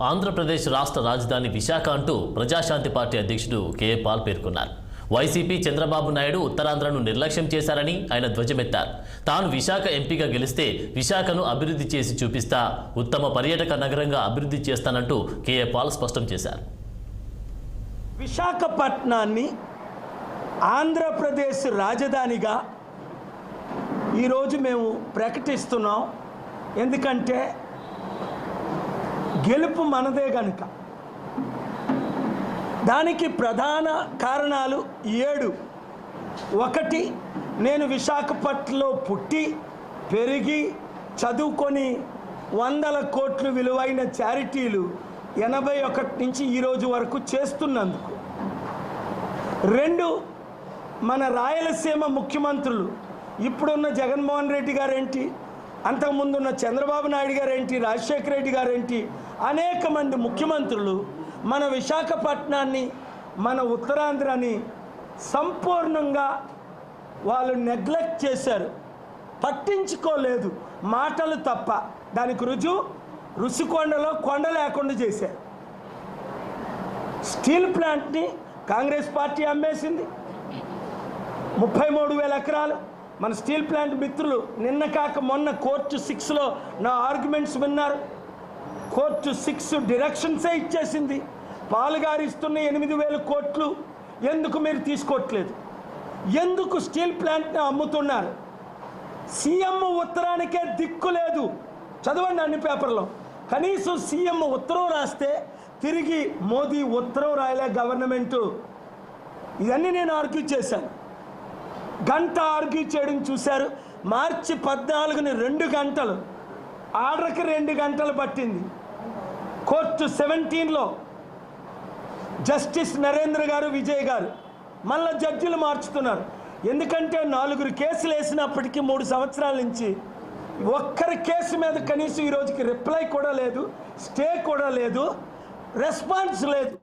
ఆంధ్రప్రదేశ్ రాష్ట్ర రాజధాని విశాఖ అంటూ ప్రజాశాంతి పార్టీ అధ్యక్షుడు కె పాల్ పేర్కొన్నారు. వైసీపీ చంద్రబాబు నాయుడు ఉత్తరాంధ్రను నిర్లక్ష్యం చేశారని ఆయన ధ్వజమెత్తారు. తాను విశాఖ ఎంపీగా గెలిస్తే విశాఖను అభివృద్ధి చేసి చూపిస్తా, ఉత్తమ పర్యాటక నగరంగా అభివృద్ధి చేస్తానంటూ కె పాల్ స్పష్టం చేశారు. విశాఖపట్నాన్ని ఆంధ్రప్రదేశ్ రాజధానిగా ఈరోజు మేము ప్రకటిస్తున్నాం. ఎందుకంటే గెలుపు మనదే కనుక. దానికి ప్రధాన కారణాలు 7. 1, నేను విశాఖపట్నంలో పుట్టి పెరిగి చదువుకొని 100 కోట్లు విలువైన చారిటీలు 81 నుంచి ఈరోజు వరకు చేస్తున్నందుకు. 2, మన రాయలసీమ ముఖ్యమంత్రులు ఇప్పుడున్న జగన్మోహన్ రెడ్డి గారేంటి, అంతకుముందున్న చంద్రబాబు నాయుడు గారేంటి, రాజశేఖర రెడ్డి గారేంటి, అనేక మంది ముఖ్యమంత్రులు మన విశాఖపట్నాన్ని, మన ఉత్తరాంధ్రని సంపూర్ణంగా వాళ్ళు నెగ్లెక్ట్ చేశారు, పట్టించుకోలేదు, మాటలు తప్ప. దానికి రుషికొండలో కొండ లేకుండా చేశారు. స్టీల్ ప్లాంట్ని కాంగ్రెస్ పార్టీ అమ్మేసింది. 33,000 ఎకరాలు. మన స్టీల్ ప్లాంట్ మిత్రులు నిన్న కాక మొన్న కోర్టు 6లో నా ఆర్గ్యుమెంట్స్ విన్నారు. కోర్టు 6 డైరెక్షన్సే ఇచ్చేసింది. పాలుగారు ఇస్తున్న 8,000 కోట్లు ఎందుకు మీరు తీసుకోవట్లేదు? ఎందుకు స్టీల్ ప్లాంట్ని అమ్ముతున్నారు? సీఎం ఉత్తరానికే దిక్కు లేదు. చదవండి అన్ని పేపర్లో. కనీసం సీఎం ఉత్తరం రాస్తే తిరిగి మోదీ ఉత్తరం రాయలే గవర్నమెంటు. ఇవన్నీ నేను ఆర్గ్యూ చేశాను. గంట ఆర్గ్యూ చేయడం చూశారు. మార్చి 14ని 2 గంటలు, ఆర్డర్కి 2 గంటలు పట్టింది. కోర్టు 17లో జస్టిస్ నరేంద్ర గారు, విజయ్ గారు మళ్ళీ జడ్జిలు మార్చుతున్నారు. ఎందుకంటే 4 కేసులు వేసినప్పటికీ 3 సంవత్సరాల నుంచి ఒక్కరి కేసు మీద కనీసం ఈరోజుకి రిప్లై కూడా లేదు, స్టే కూడా లేదు, రెస్పాన్స్ లేదు.